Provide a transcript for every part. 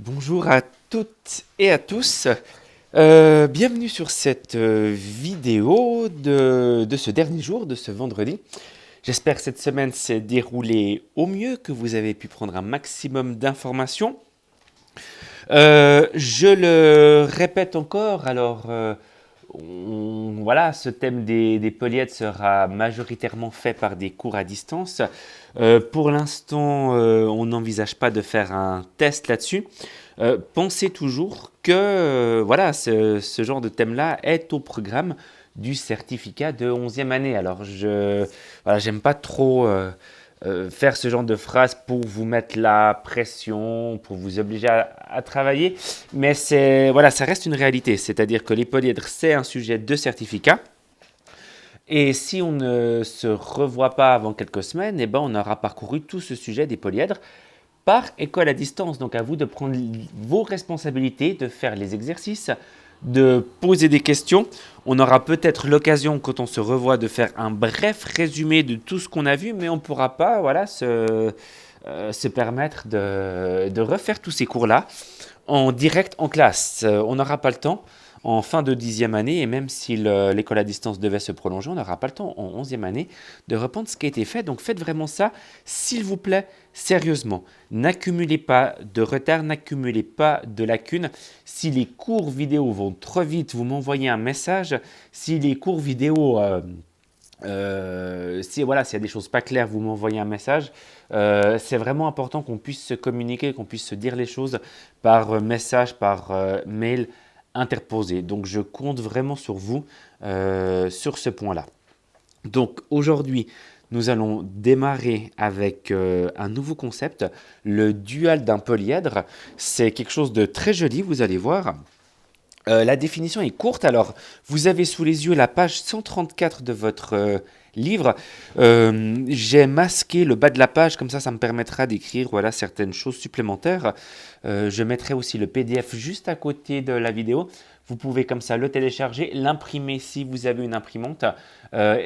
Bonjour à toutes et à tous. Bienvenue sur cette vidéo de ce dernier jour, de ce vendredi. J'espère que cette semaine s'est déroulée au mieux, que vous avez pu prendre un maximum d'informations. Je le répète encore, voilà, ce thème des polyèdres sera majoritairement fait par des cours à distance. Pour l'instant, on n'envisage pas de faire un test là-dessus. Pensez toujours que voilà, ce genre de thème-là est au programme du certificat de 11e année. Alors, voilà, j'aime pas trop faire ce genre de phrase pour vous mettre la pression, pour vous obliger à travailler, mais voilà, ça reste une réalité. C'est-à-dire que les polyèdres, c'est un sujet de certificat. Et si on ne se revoit pas avant quelques semaines, eh ben on aura parcouru tout ce sujet des polyèdres par école à distance. Donc à vous de prendre vos responsabilités, de faire les exercices, de poser des questions. On aura peut-être l'occasion, quand on se revoit, de faire un bref résumé de tout ce qu'on a vu, mais on ne pourra pas voilà, se permettre de refaire tous ces cours-là en direct en classe. On n'aura pas le temps en fin de 10e année, et même si l'école à distance devait se prolonger, on n'aura pas le temps en 11e année de reprendre ce qui a été fait. Donc faites vraiment ça, s'il vous plaît, sérieusement. N'accumulez pas de retard, n'accumulez pas de lacunes. Si les cours vidéo vont trop vite, vous m'envoyez un message. Si les cours vidéo... si voilà, s'il y a des choses pas claires, vous m'envoyez un message. C'est vraiment important qu'on puisse se communiquer, qu'on puisse se dire les choses par message, par mail interposé. Donc je compte vraiment sur vous sur ce point-là. Donc aujourd'hui, nous allons démarrer avec un nouveau concept, le dual d'un polyèdre. C'est quelque chose de très joli, vous allez voir. La définition est courte, alors vous avez sous les yeux la page 134 de votre livre. J'ai masqué le bas de la page, comme ça me permettra d'écrire voilà, certaines choses supplémentaires. Je mettrai aussi le PDF juste à côté de la vidéo. Vous pouvez comme ça le télécharger, l'imprimer si vous avez une imprimante.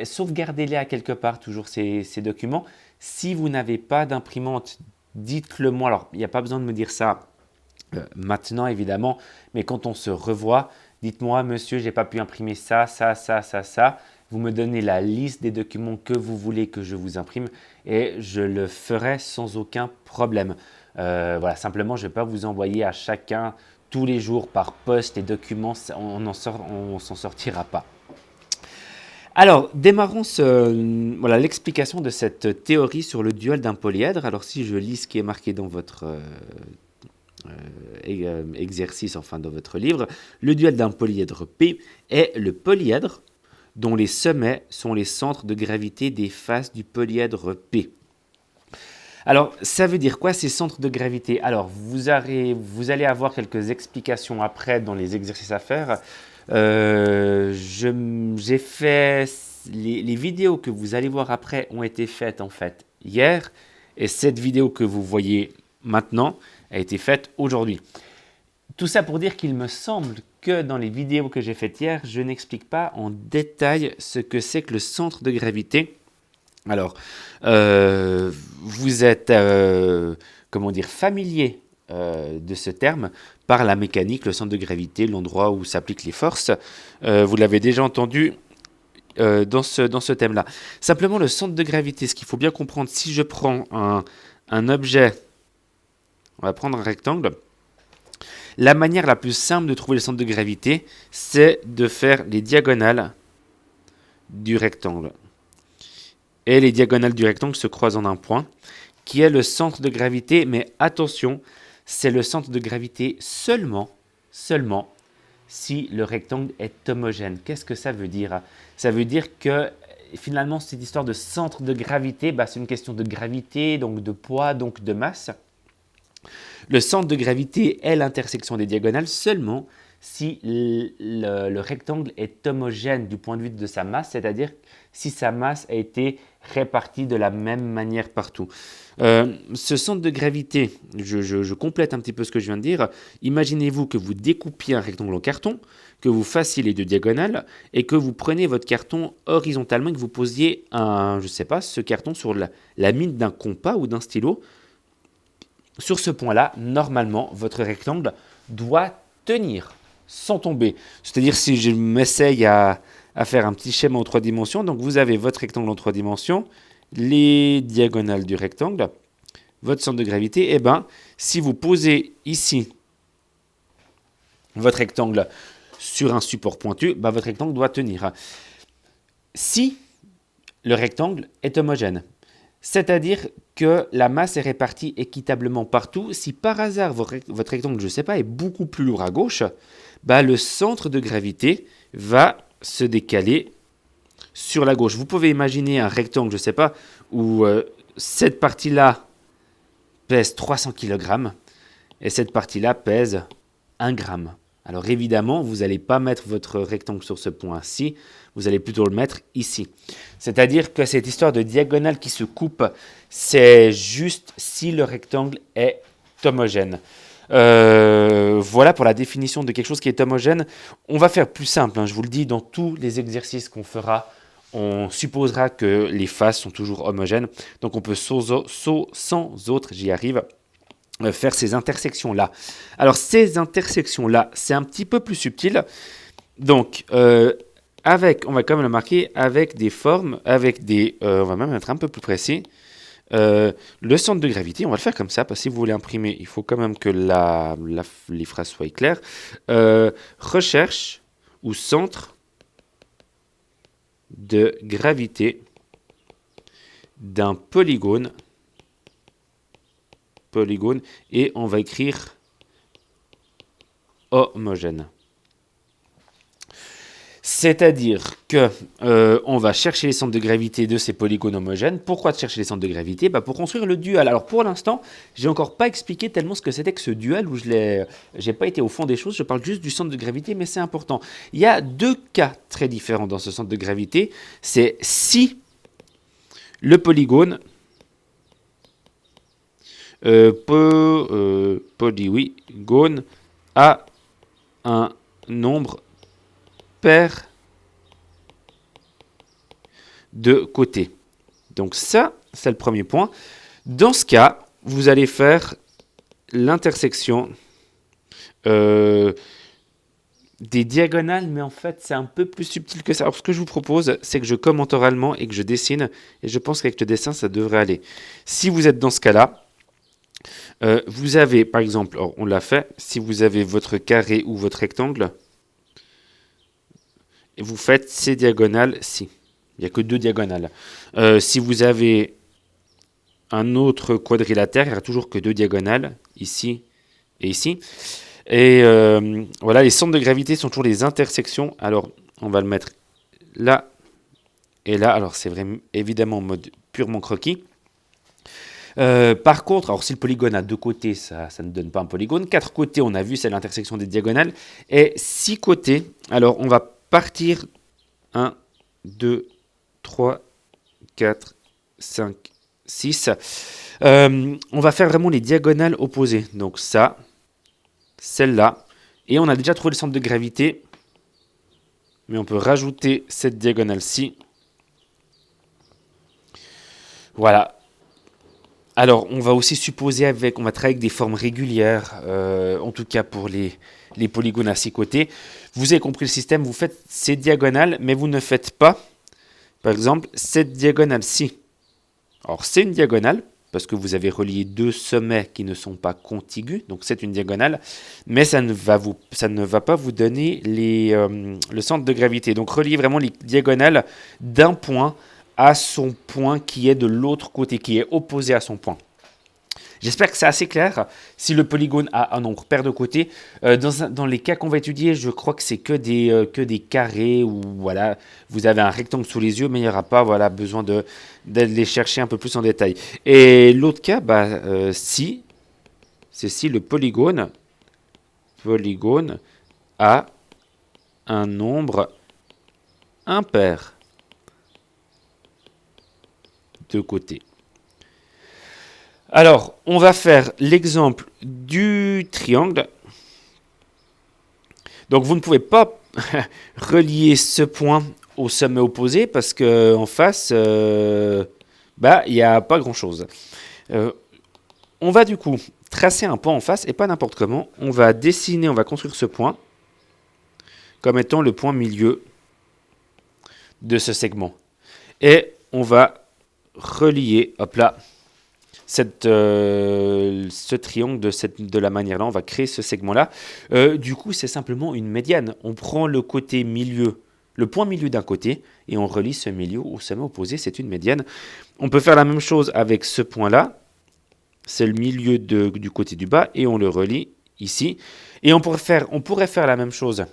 Sauvegardez-les à quelque part, toujours ces documents. Si vous n'avez pas d'imprimante, dites-le moi. Alors, il n'y a pas besoin de me dire ça maintenant évidemment, mais quand on se revoit, dites-moi monsieur, j'ai pas pu imprimer ça, ça, ça, ça, ça. Vous me donnez la liste des documents que vous voulez que je vous imprime et je le ferai sans aucun problème. Voilà, simplement, je ne vais pas vous envoyer à chacun tous les jours par poste les documents, on s'en sortira pas. Alors, démarrons voilà, l'explication de cette théorie sur le duel d'un polyèdre. Alors, si je lis ce qui est marqué dans votre exercice, enfin dans votre livre, le duel d'un polyèdre P est le polyèdre dont les sommets sont les centres de gravité des faces du polyèdre P. Alors, ça veut dire quoi ces centres de gravité? Alors, vous allez avoir quelques explications après dans les exercices à faire. J'ai fait les vidéos que vous allez voir après ont été faites en fait hier, et cette vidéo que vous voyez maintenant a été faite aujourd'hui. Tout ça pour dire qu'il me semble que dans les vidéos que j'ai faites hier, je n'explique pas en détail ce que c'est que le centre de gravité. Alors, vous êtes, comment dire, familier de ce terme par la mécanique, le centre de gravité, l'endroit où s'appliquent les forces. Vous l'avez déjà entendu dans ce thème-là. Simplement, le centre de gravité, ce qu'il faut bien comprendre, si je prends un objet, on va prendre un rectangle, la manière la plus simple de trouver le centre de gravité, c'est de faire les diagonales du rectangle. Et les diagonales du rectangle se croisent en un point, qui est le centre de gravité, mais attention, c'est le centre de gravité seulement si le rectangle est homogène. Qu'est-ce que ça veut dire? Ça veut dire que finalement, cette histoire de centre de gravité, c'est une question de gravité, donc de poids, donc de masse. Le centre de gravité est l'intersection des diagonales seulement si le rectangle est homogène du point de vue de sa masse, c'est-à-dire si sa masse a été répartie de la même manière partout. Ce centre de gravité, je complète un petit peu ce que je viens de dire. Imaginez-vous que vous découpiez un rectangle en carton, que vous fassiez les deux diagonales et que vous preniez votre carton horizontalement et que vous posiez ce carton sur la mine d'un compas ou d'un stylo. sur ce point-là, normalement, votre rectangle doit tenir sans tomber. C'est-à-dire si je m'essaye à faire un petit schéma en 3 dimensions, donc vous avez votre rectangle en 3 dimensions, les diagonales du rectangle, votre centre de gravité, et bien, si vous posez ici votre rectangle sur un support pointu, ben, votre rectangle doit tenir. Si le rectangle est homogène, c'est-à-dire que la masse est répartie équitablement partout, si par hasard votre rectangle, je ne sais pas, est beaucoup plus lourd à gauche, ben, le centre de gravité va se décaler sur la gauche. Vous pouvez imaginer un rectangle, je ne sais pas, où cette partie-là pèse 300 kg et cette partie-là pèse 1 gramme. Alors évidemment, vous n'allez pas mettre votre rectangle sur ce point-ci, vous allez plutôt le mettre ici. C'est-à-dire que cette histoire de diagonale qui se coupe, c'est juste si le rectangle est homogène. Voilà pour la définition de quelque chose qui est homogène. On va faire plus simple, hein, je vous le dis, dans tous les exercices qu'on fera, on supposera que les faces sont toujours homogènes. Donc on peut sans autre, j'y arrive, faire ces intersections-là. Alors ces intersections-là, c'est un petit peu plus subtil. Donc on va quand même le marquer avec des formes, avec des... on va même être un peu plus précis. Le centre de gravité, on va le faire comme ça, parce que si vous voulez imprimer, il faut quand même que les phrases soient claires. Recherche ou centre de gravité d'un polygone, et on va écrire homogène. C'est-à-dire que on va chercher les centres de gravité de ces polygones homogènes. Pourquoi chercher les centres de gravité? Pour construire le dual. Alors pour l'instant, j'ai encore pas expliqué tellement ce que c'était que ce dual, où j'ai pas été au fond des choses, je parle juste du centre de gravité, mais c'est important. Il y a 2 cas très différents dans ce centre de gravité. C'est si le polygone polygone a un nombre pair de côtés. Donc ça, c'est le premier point. Dans ce cas, vous allez faire l'intersection des diagonales, mais en fait, c'est un peu plus subtil que ça. Alors, ce que je vous propose, c'est que je commente oralement et que je dessine, et je pense qu'avec le dessin, ça devrait aller. Si vous êtes dans ce cas-là, vous avez, par exemple, on l'a fait, si vous avez votre carré ou votre rectangle, et vous faites ces diagonales-ci. Il n'y a que 2 diagonales. Si vous avez un autre quadrilatère, il n'y aura toujours que 2 diagonales, ici et ici. Et voilà, les centres de gravité sont toujours les intersections. Alors, on va le mettre là et là. Alors, c'est vraiment évidemment en mode purement croquis. Par contre, alors si le polygone a 2 côtés, ça ne donne pas un polygone. 4 côtés, on a vu, c'est l'intersection des diagonales. Et 6 côtés, alors on va partir 1, 2, 3, 4, 5, 6. On va faire vraiment les diagonales opposées. Donc ça, celle-là. Et on a déjà trouvé le centre de gravité. Mais on peut rajouter cette diagonale-ci. Voilà. Alors, on va aussi supposer on va travailler avec des formes régulières, en tout cas pour les polygones à 6 côtés. Vous avez compris le système, vous faites ces diagonales, mais vous ne faites pas, par exemple, cette diagonale-ci. Alors, c'est une diagonale, parce que vous avez relié 2 sommets qui ne sont pas contigus, donc c'est une diagonale, mais ça ne va pas vous donner le centre de gravité. Donc, reliez vraiment les diagonales d'un point à son point qui est de l'autre côté, qui est opposé à son point. J'espère que c'est assez clair. Si le polygone a un nombre pair de côtés, dans les cas qu'on va étudier, je crois que c'est que des carrés, où voilà, vous avez un rectangle sous les yeux, mais il n'y aura pas besoin d'aller chercher un peu plus en détail. Et l'autre cas, c'est si le polygone a un nombre impair de côté. Alors, on va faire l'exemple du triangle. Donc, vous ne pouvez pas relier ce point au sommet opposé parce qu'en face, il n'y a pas grand-chose. On va du coup tracer un point en face et pas n'importe comment. On va dessiner, on va construire ce point comme étant le point milieu de ce segment. Et on va relier, hop là, ce triangle de la manière là, on va créer ce segment-là. Du coup, c'est simplement une médiane. On prend le côté milieu, le point milieu d'un côté, et on relie ce milieu au sommet opposé, c'est une médiane. On peut faire la même chose avec ce point-là, c'est le milieu du côté du bas, et on le relie ici. Et on pourrait faire la même chose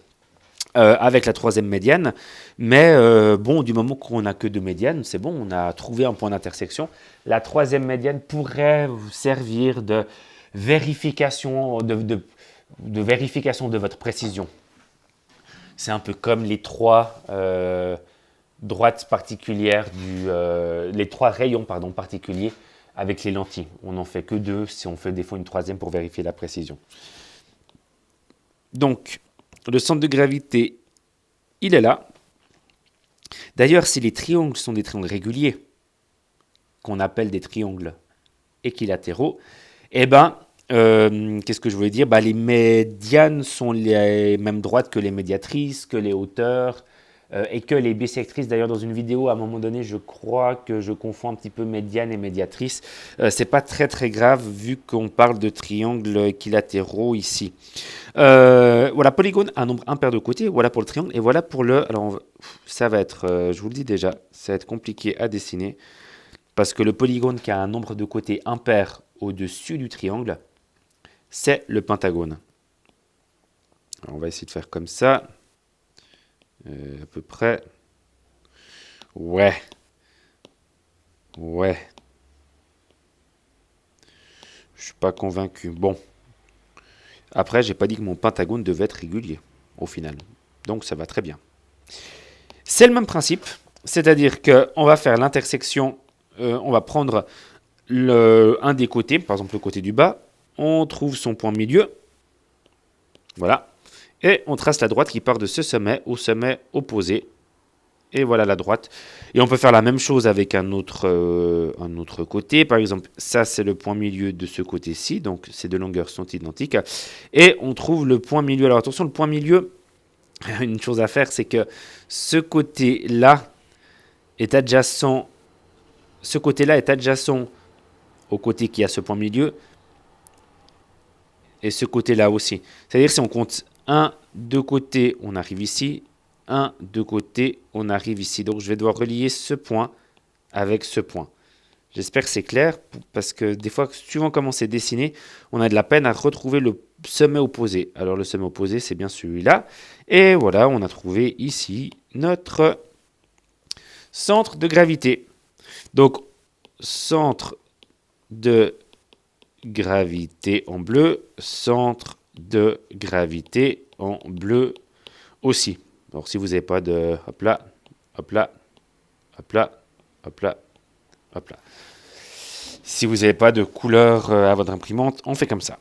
avec la troisième médiane, mais bon, du moment qu'on n'a que deux médianes, c'est bon, on a trouvé un point d'intersection. La troisième médiane pourrait vous servir de vérification de votre précision. C'est un peu comme les trois droites particulières, les trois rayons particuliers avec les lentilles. On n'en fait que deux, si on fait des fois une troisième pour vérifier la précision. Donc, le centre de gravité, il est là. D'ailleurs, si les triangles sont des triangles réguliers, qu'on appelle des triangles équilatéraux, eh ben, qu'est-ce que je voulais dire? Les médianes sont les mêmes droites que les médiatrices, que les hauteurs et que les bissectrices. D'ailleurs, dans une vidéo, à un moment donné, je crois que je confonds un petit peu médiane et médiatrice. C'est pas très très grave vu qu'on parle de triangles équilatéraux ici. Voilà, polygone, un nombre impair de côté. Voilà pour le triangle et voilà pour le. Alors, ça va être, je vous le dis déjà, ça va être compliqué à dessiner parce que le polygone qui a un nombre de côtés impair au-dessus du triangle, c'est le pentagone. Alors, on va essayer de faire comme ça. À peu près. Ouais. Ouais. Je suis pas convaincu. Bon. Après, j'ai pas dit que mon pentagone devait être régulier, au final. Donc, ça va très bien. C'est le même principe. C'est-à-dire qu'on va faire l'intersection. On va prendre un des côtés, par exemple le côté du bas. On trouve son point milieu. Voilà. Et on trace la droite qui part de ce sommet au sommet opposé. Et voilà la droite. Et on peut faire la même chose avec un autre côté. Par exemple, ça c'est le point milieu de ce côté-ci. Donc ces deux longueurs sont identiques. Et on trouve le point milieu. Alors attention, le point milieu, une chose à faire, c'est que ce côté-là est adjacent. Ce côté-là est adjacent au côté qui a ce point milieu. Et ce côté-là aussi. C'est-à-dire si on compte 1, 2 côtés, on arrive ici. 1, 2 côtés, on arrive ici. Donc je vais devoir relier ce point avec ce point. J'espère que c'est clair, parce que des fois, suivant comment c'est dessiné, on a de la peine à retrouver le sommet opposé. Alors le sommet opposé, c'est bien celui-là. Et voilà, on a trouvé ici notre centre de gravité. Donc, centre de gravité en bleu, centre de gravité en bleu aussi. Alors si vous n'avez pas de... Hop là, hop là, hop là, hop là, hop là. Si vous n'avez pas de couleur à votre imprimante, on fait comme ça.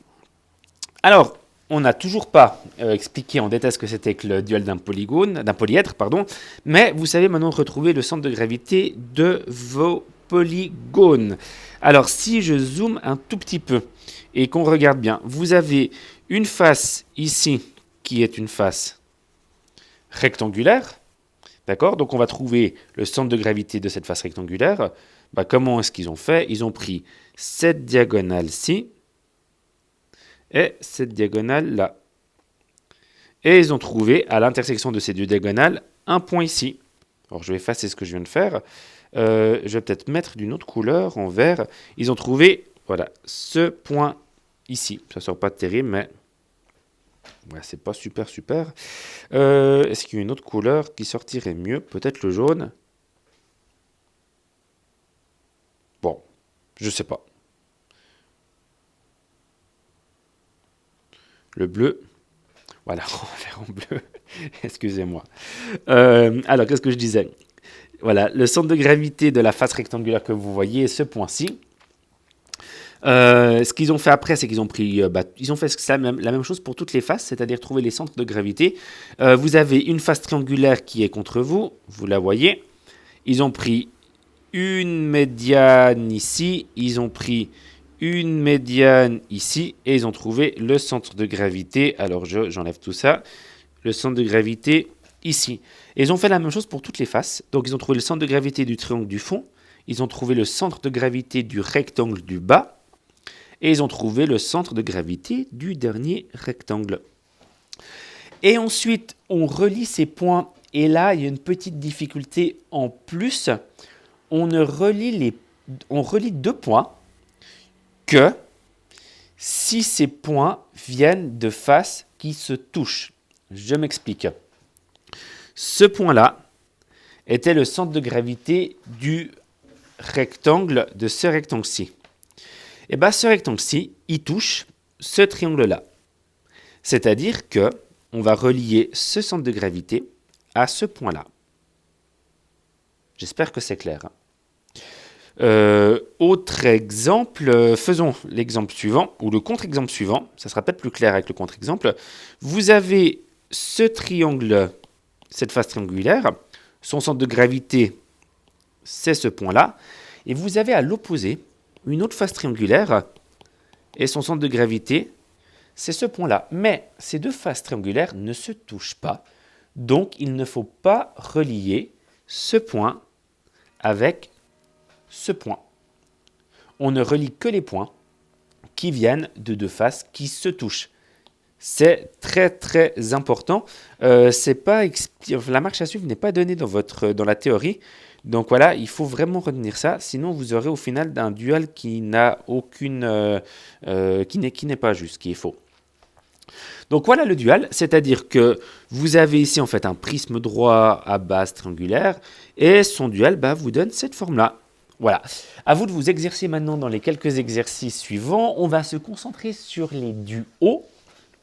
Alors, on n'a toujours pas expliqué en détail ce que c'était que le duel d'un polyèdre, pardon, mais vous savez maintenant retrouver le centre de gravité de vos polygones. Alors, si je zoome un tout petit peu et qu'on regarde bien, vous avez une face ici qui est une face rectangulaire. D'accord? Donc, on va trouver le centre de gravité de cette face rectangulaire. Comment est-ce qu'ils ont fait? Ils ont pris cette diagonale-ci et cette diagonale-là. Et ils ont trouvé, à l'intersection de ces deux diagonales, un point ici. Alors, je vais effacer ce que je viens de faire. Je vais peut-être mettre d'une autre couleur, en vert. Ils ont trouvé, voilà, ce point ici. Ça ne sort pas terrible, mais... ouais, c'est pas super. Est-ce qu'il y a une autre couleur qui sortirait mieux? Peut-être le jaune. Bon, je sais pas. Le bleu. Voilà, on va faire en bleu. Excusez-moi. Alors, qu'est-ce que je disais? Voilà, le centre de gravité de la face rectangulaire que vous voyez est ce point-ci. Ce qu'ils ont fait après, c'est qu'ils ont pris, ils ont fait la même chose pour toutes les faces, c'est-à-dire trouver les centres de gravité. Vous avez une face triangulaire qui est contre vous, vous la voyez. Ils ont pris une médiane ici, ils ont pris une médiane ici et ils ont trouvé le centre de gravité. Alors j'enlève tout ça. Le centre de gravité ici. Et ils ont fait la même chose pour toutes les faces. Donc ils ont trouvé le centre de gravité du triangle du fond. Ils ont trouvé le centre de gravité du rectangle du bas. Et ils ont trouvé le centre de gravité du dernier rectangle. Et ensuite, on relie ces points. Et là, il y a une petite difficulté en plus. On relie 2 points que si ces points viennent de faces qui se touchent. Je m'explique. Ce point-là était le centre de gravité du rectangle, de ce rectangle-ci. Et bien, ce rectangle-ci, il touche ce triangle-là. C'est-à-dire que on va relier ce centre de gravité à ce point-là. J'espère que c'est clair. Autre exemple, faisons l'exemple suivant, ou le contre-exemple suivant, ça sera peut-être plus clair avec le contre-exemple. Vous avez ce triangle, cette face triangulaire, son centre de gravité, c'est ce point-là, et vous avez à l'opposé une autre face triangulaire, et son centre de gravité, c'est ce point-là. Mais ces deux faces triangulaires ne se touchent pas, donc il ne faut pas relier ce point avec ce point. On ne relie que les points qui viennent de deux faces qui se touchent. C'est très très important. La marche à suivre n'est pas donnée dans la théorie. Donc voilà, il faut vraiment retenir ça. Sinon, vous aurez au final un dual qui n'a aucune, qui n'est pas juste, qui est faux. Donc voilà le dual, c'est-à-dire que vous avez ici en fait un prisme droit à base triangulaire et son dual vous donne cette forme-là. Voilà. À vous de vous exercer maintenant dans les quelques exercices suivants. On va se concentrer sur les duos,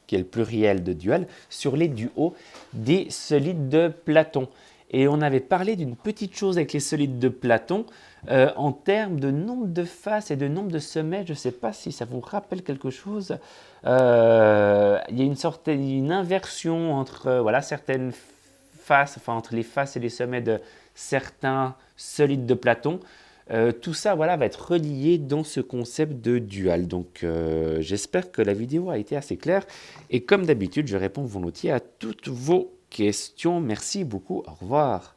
qui est le pluriel de dual, sur les duos des solides de Platon. Et on avait parlé d'une petite chose avec les solides de Platon en termes de nombre de faces et de nombre de sommets. Je ne sais pas si ça vous rappelle quelque chose. Il y a une inversion entre certaines faces, entre les faces et les sommets de certains solides de Platon. Tout ça va être relié dans ce concept de dual. Donc j'espère que la vidéo a été assez claire. Et comme d'habitude, je réponds volontiers à toutes vos questions. Merci beaucoup. Au revoir.